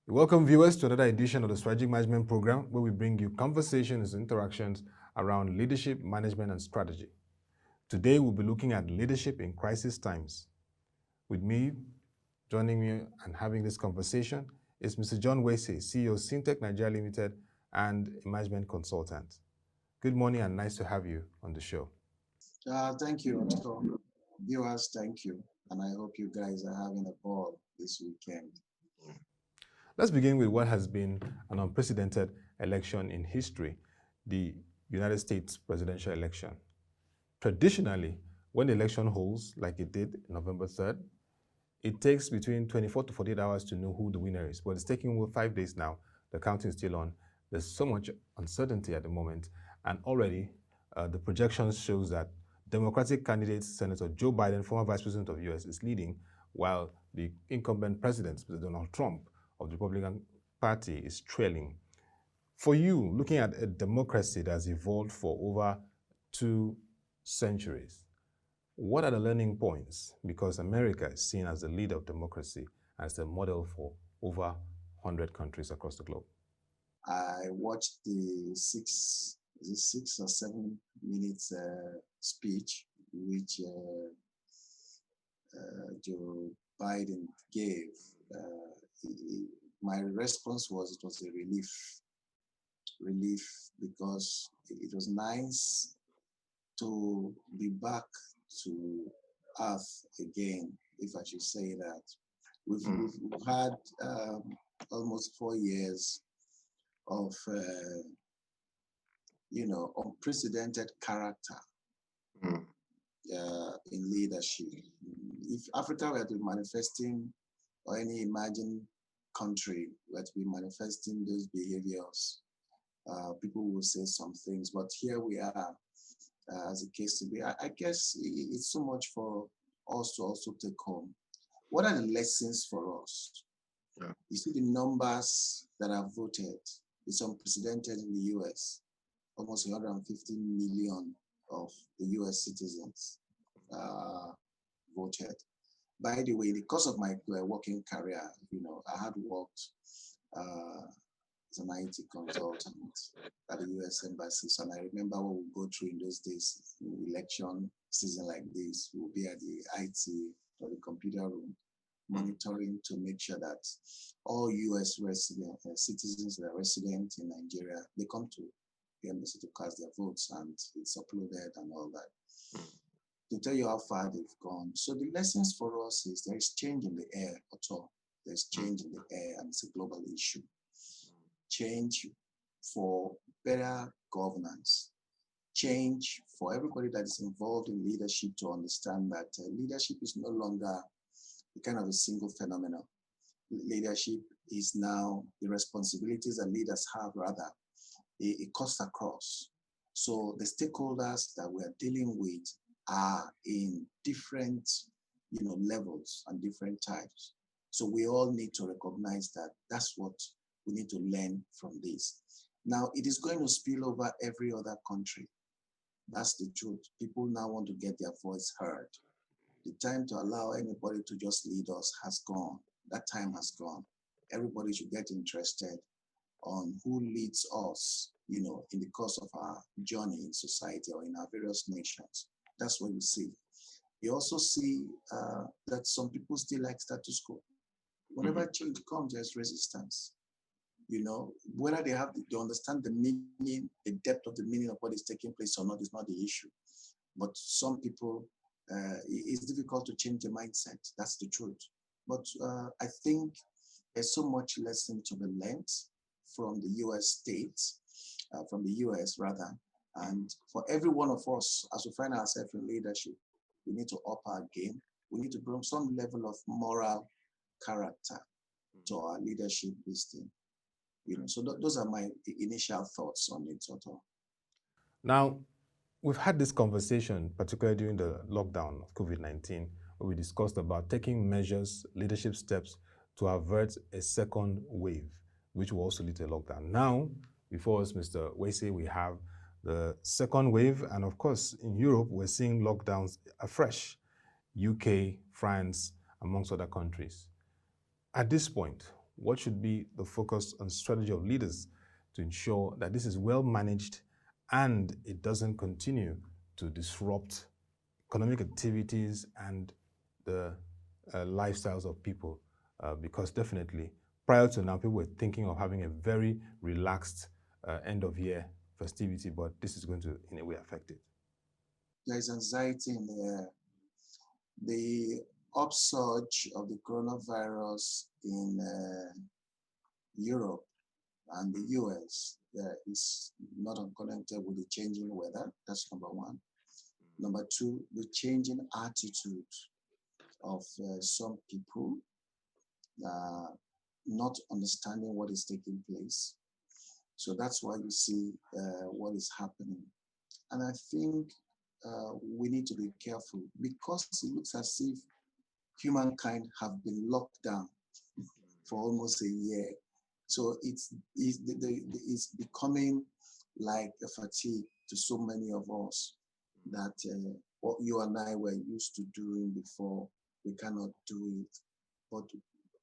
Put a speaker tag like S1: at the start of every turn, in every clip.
S1: Welcome viewers to another edition of the Strategic Management Program where we bring you conversations and interactions around leadership, management and strategy. Today we'll be looking at leadership in crisis times. With me, joining me and having this conversation is Mr. John Wesey, CEO of Psyntech Nigeria Limited and a management consultant. Good morning and nice to have you on the show.
S2: Thank you, Otto. Viewers, thank you. And I hope you guys are having a ball this weekend.
S1: Let's begin with what has been an unprecedented election in history, the United States presidential election. Traditionally, when the election holds, like it did November 3rd, it takes between 24 to 48 hours to know who the winner is. But it's taking over 5 days now. The counting is still on. There's so much uncertainty at the moment. And already, the projections shows that Democratic candidate Senator Joe Biden, former Vice President of the US, is leading, while the incumbent president, Mr. Donald Trump, of the Republican Party is trailing. For you, looking at a democracy that has evolved for over 2 centuries, what are the learning points? Because America is seen as the leader of democracy, as the model for over 100 countries across the globe.
S2: I watched the 6 or 7 minutes speech which Joe Biden gave. My response was it was a relief because it was nice to be back to earth again, if I should say that. We've had almost 4 years of unprecedented character in leadership. If Africa were to be manifesting, or any imagined country were to be manifesting those behaviors, people will say some things. But here we are, as a case to be. I guess it's so much for us to also take home. What are the lessons for us? Yeah. You see the numbers that have voted. It's unprecedented in the US. Almost 150 million of the US citizens voted. By the way, in the course of my working career, I had worked as an IT consultant at the US embassies, and I remember what we go through in those days. In election season like this, we'll be at the IT or the computer room, monitoring to make sure that all US citizens that are resident in Nigeria, they come to the embassy to cast their votes, and it's uploaded and all that. To tell you how far they've gone. So the lessons for us is there is change in the air at all. There's change in the air, and it's a global issue. Change for better governance. Change for everybody that is involved in leadership to understand that leadership is no longer a kind of a single phenomenon. Leadership is now the responsibilities that leaders have, rather, it cuts across. So the stakeholders that we are dealing with are in different levels and different types. So we all need to recognize that that's what we need to learn from this. Now, it is going to spill over every other country. That's the truth. People now want to get their voice heard. The time to allow anybody to just lead us has gone. That time has gone. Everybody should get interested on who leads us, in the course of our journey in society or in our various nations. That's what you see. You also see that some people still like status quo. Whenever change comes, there's resistance. Whether they understand the meaning, the depth of the meaning of what is taking place or not is not the issue. But some people, it's difficult to change the mindset. That's the truth. But I think there's so much lesson to be learned from the US states, from the US rather. And for every one of us, as we find ourselves in leadership, we need to up our game. We need to bring some level of moral character to our leadership listing. So those are my initial thoughts on it, Otto.
S1: Now, we've had this conversation, particularly during the lockdown of COVID-19, where we discussed about taking measures, leadership steps to avert a second wave, which will also lead to a lockdown. Now, before us, Mr. Wesey, we have the second wave, and of course, in Europe, we're seeing lockdowns afresh. UK, France, amongst other countries. At this point, What should be the focus and strategy of leaders to ensure that this is well managed and it doesn't continue to disrupt economic activities and the lifestyles of people? Because definitely, prior to now, people were thinking of having a very relaxed end of year festivity, but this is going to, in a way, affect it.
S2: There is anxiety in the air. The upsurge of the coronavirus in Europe and the US is not unconnected with the changing weather. That's number one. Number two, the changing attitude of some people not understanding what is taking place. So that's why you see what is happening. And I think we need to be careful because it looks as if humankind have been locked down for almost a year. So it's becoming like a fatigue to so many of us that what you and I were used to doing before, we cannot do it. But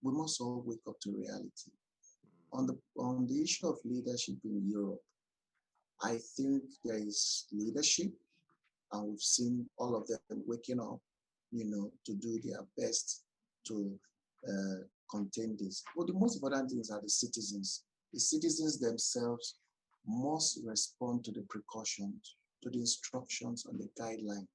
S2: we must all wake up to reality. On the issue of leadership in Europe, I think there is leadership, and we've seen all of them waking up, to do their best to contain this. But the most important things are the citizens. The citizens themselves must respond to the precautions, to the instructions and the guideline.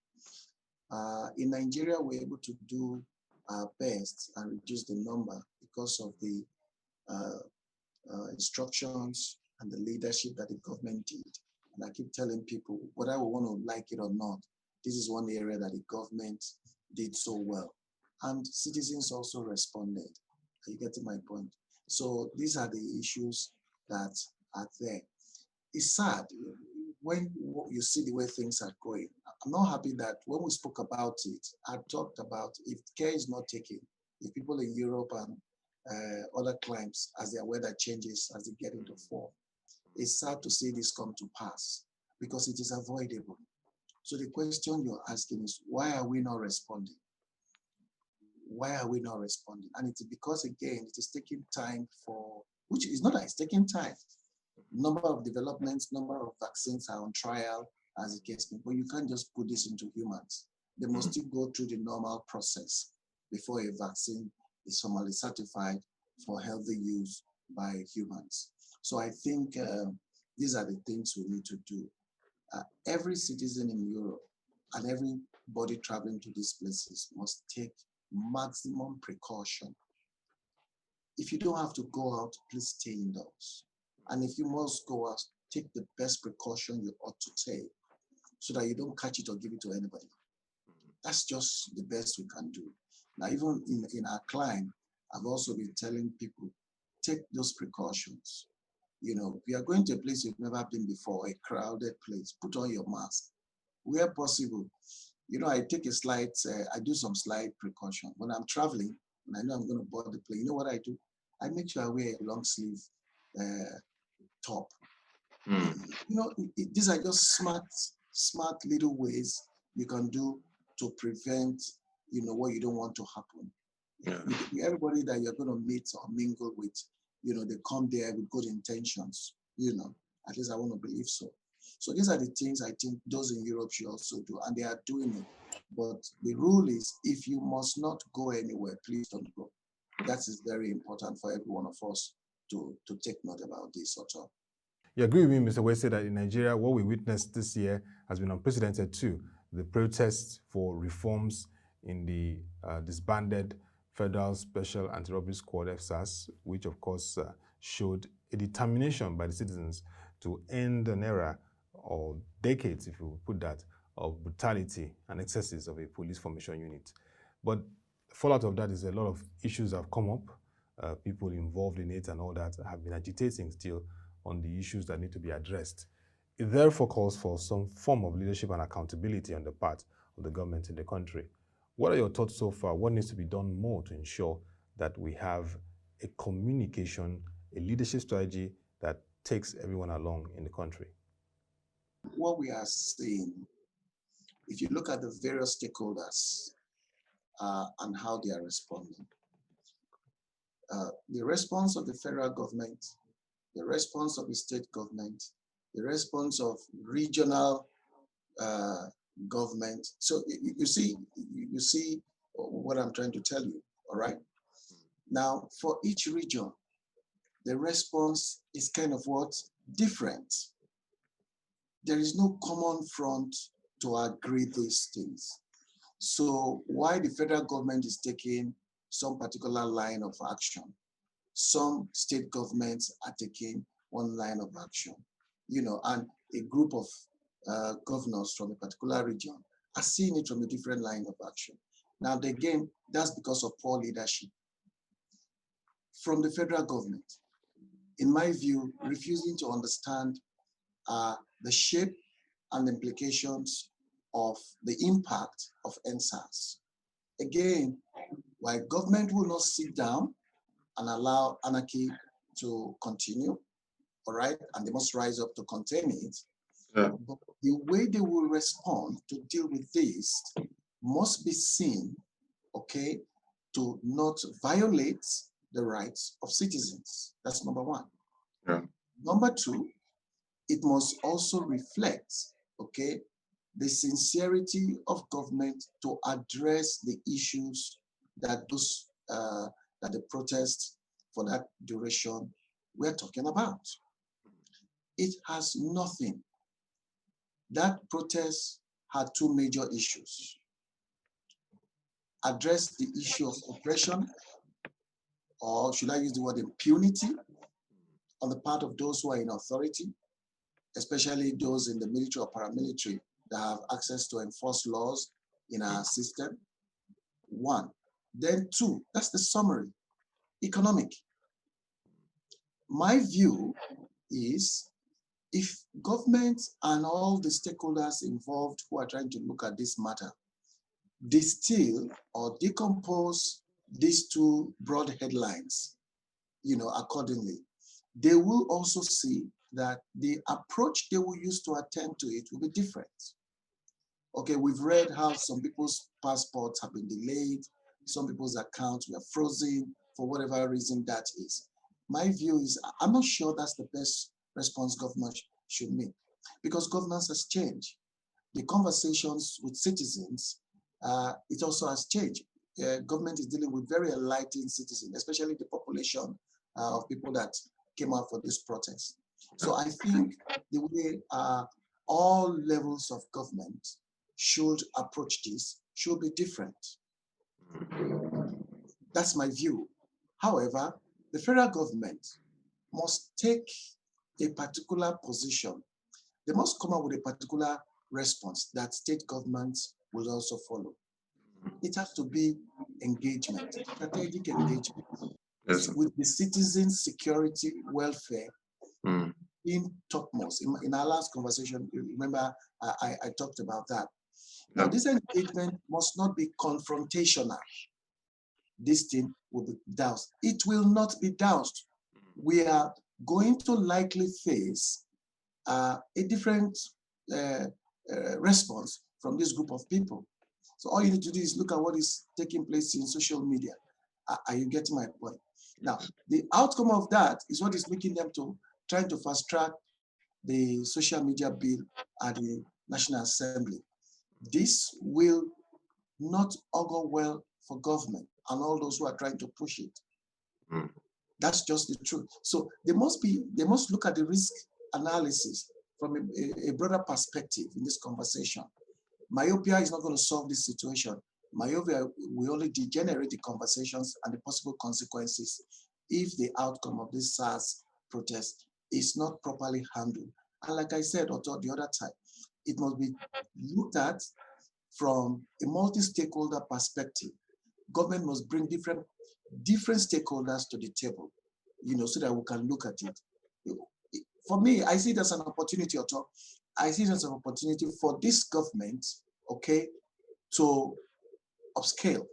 S2: In Nigeria, we're able to do our best and reduce the number because of the instructions and the leadership that the government did. And I keep telling people, whether we want to like it or not, this is one area that the government did so well. And citizens also responded. Are you getting my point? So these are the issues that are there. It's sad when you see the way things are going. I'm not happy that when we spoke about it, I talked about if care is not taken, if people in Europe and other climes, as their weather changes, as they get into fall, it's sad to see this come to pass because it is avoidable. So the question you're asking is, why are we not responding? Why are we not responding? And it's because, again, it is taking time which is not that it's taking time. Number of developments, number of vaccines are on trial as it gets, but you can't just put this into humans. They must still go through the normal process before a vaccine is formally certified for healthy use by humans. So I think these are the things we need to do. Every citizen in Europe and everybody traveling to these places must take maximum precaution. If you don't have to go out, please stay indoors. And if you must go out, take the best precaution you ought to take so that you don't catch it or give it to anybody. That's just the best we can do. Now, even in our climb, I've also been telling people, take those precautions. If you are going to a place you've never been before, a crowded place, put on your mask. Where possible, I take I do some slight precaution. When I'm traveling, and I know I'm going to board the plane, you know what I do? I make sure I wear a long sleeve top. These are just smart little ways you can do to prevent, what you don't want to happen. Yeah. Everybody that you're going to meet or mingle with, they come there with good intentions, at least I want to believe so. So these are the things I think those in Europe should also do, and they are doing it. But the rule is, if you must not go anywhere, please don't go. That is very important for every one of us to take note about this sort of.
S1: You agree with me, Mr. Wesey, that in Nigeria, what we witnessed this year has been unprecedented too. The protests for reforms in the disbanded Federal Special Anti-Robbery Squad, FSAS, which of course showed a determination by the citizens to end an era or decades, if you put that, of brutality and excesses of a police formation unit. But the fallout of that is a lot of issues have come up. People involved in it and all that have been agitating still on the issues that need to be addressed. It therefore calls for some form of leadership and accountability on the part of the government in the country. What are your thoughts so far? What needs to be done more to ensure that we have a communication, a leadership strategy that takes everyone along in the country?
S2: What we are seeing, if you look at the various stakeholders and how they are responding, The response of the federal government, the response of the state government, the response of regional uh, government. So you see what I'm trying to tell you, all right? Now, for each region, the response is kind of what? Different. There is no common front to agree these things. So why the federal government is taking some particular line of action, some state governments are taking one line of action, and a group of governors from a particular region are seeing it from a different line of action. Now, again, that's because of poor leadership from the federal government. In my view, refusing to understand the shape and implications of the impact of NSAS. Again, while government will not sit down and allow anarchy to continue, all right, and they must rise up to contain it, but the way they will respond to deal with this must be seen, okay, to not violate the rights of citizens. That's number one.
S3: Yeah.
S2: Number two, it must also reflect, okay, the sincerity of government to address the issues that that the protests for that duration we're talking about. It has nothing. That protest had two major issues. Address the issue of oppression, or should I use the word impunity, on the part of those who are in authority, especially those in the military or paramilitary that have access to enforce laws in our system. One. Then two, that's the summary, economic. My view is if government and all the stakeholders involved who are trying to look at this matter distill or decompose these two broad headlines, accordingly, they will also see that the approach they will use to attend to it will be different. Okay, we've read how some people's passports have been delayed, some people's accounts were frozen for whatever reason that is. My view is, I'm not sure that's the best response government should make, because governance has changed. The conversations with citizens, it also has changed. Government is dealing with very enlightened citizens, especially the population of people that came out for this protest. So I think the way all levels of government should approach this should be different. That's my view. However, the federal government must take a particular position. They must come up with a particular response that state governments will also follow. It has to be engagement, strategic engagement, with the citizens' security, welfare in topmost. In our last conversation, you remember I talked about that. Now, this engagement must not be confrontational. This thing will be doused. It will not be doused. We are going to likely face a different response from this group of people. So all you need to do is look at what is taking place in social media. Are you getting my point? Now, the outcome of that is what is making them to try to fast track the social media bill at the National Assembly. This will not augur well for government and all those who are trying to push it. That's just the truth. So they must look at the risk analysis from a broader perspective in this conversation. Myopia is not going to solve this situation. Myopia will only degenerate the conversations and the possible consequences if the outcome of this SARS protest is not properly handled. And like I said, or the other time, it must be looked at from a multi-stakeholder perspective. Government must bring different stakeholders to the table, so that we can look at it. For me, I see it as an opportunity, Otto. I see it as an opportunity for this government, okay, to upscale,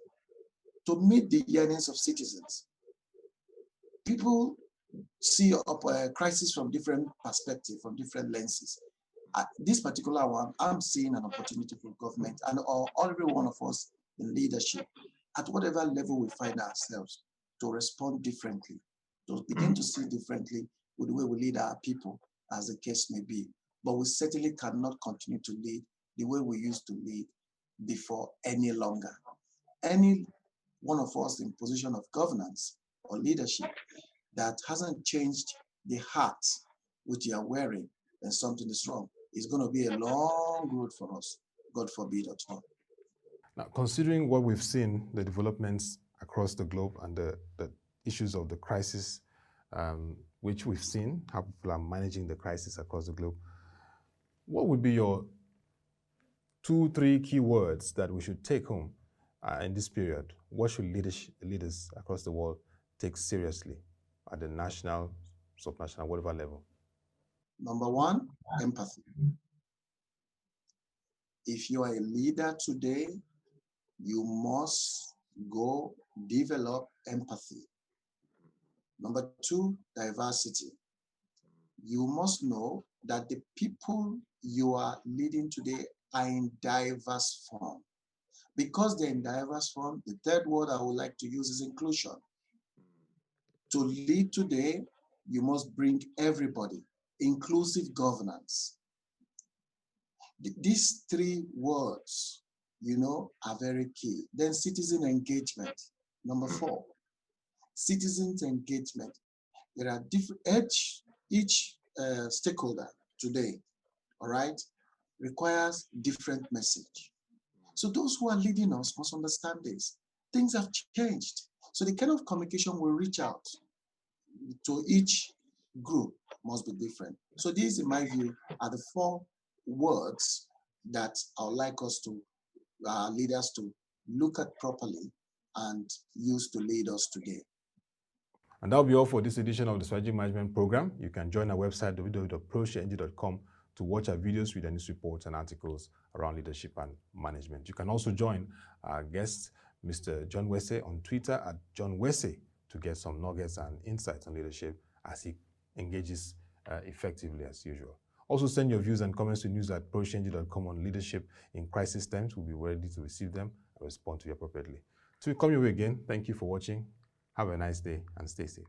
S2: to meet the yearnings of citizens. People see a crisis from different perspectives, from different lenses. This particular one, I'm seeing an opportunity for government and every one of us in leadership, at whatever level we find ourselves, to respond differently, to begin to see differently with the way we lead our people, as the case may be. But we certainly cannot continue to lead the way we used to lead before any longer. Any one of us in position of governance or leadership that hasn't changed the hat which you are wearing, then something is wrong. It's going to be a long road for us, God forbid at all.
S1: Now, considering what we've seen, the developments across the globe and the issues of the crisis, which we've seen, how people are managing the crisis across the globe, what would be your 2-3 key words that we should take home in this period? What should leaders across the world take seriously at the national, subnational, whatever level?
S2: Number one, empathy. If you are a leader today, you must go develop empathy. Number two, diversity. You must know that the people you are leading today are in diverse form. Because they're in diverse form, the third word I would like to use is inclusion. To lead today, you must bring everybody, inclusive governance. These three words, are very key. Then citizen engagement. Number four, citizens engagement. There are different, each stakeholder today, all right, requires different message. So those who are leading us must understand this. Things have changed. So the kind of communication we reach out to each group must be different. So these, in my view, are the four words that I would like us to, leaders to look at properly and use to lead us today.
S1: And that'll be all for this edition of the Strategic Management Program. You can join our website, www.proshng.com, to watch our videos, read our news reports and articles around leadership and management. You can also join our guest, Mr. John Wesey, on Twitter at John Wesey, to get some nuggets and insights on leadership as he engages effectively as usual. Also send your views and comments to news@proshng.com on leadership in crisis times. We'll be ready to receive them and respond to you appropriately. Till we come your way again, thank you for watching. Have a nice day and stay safe.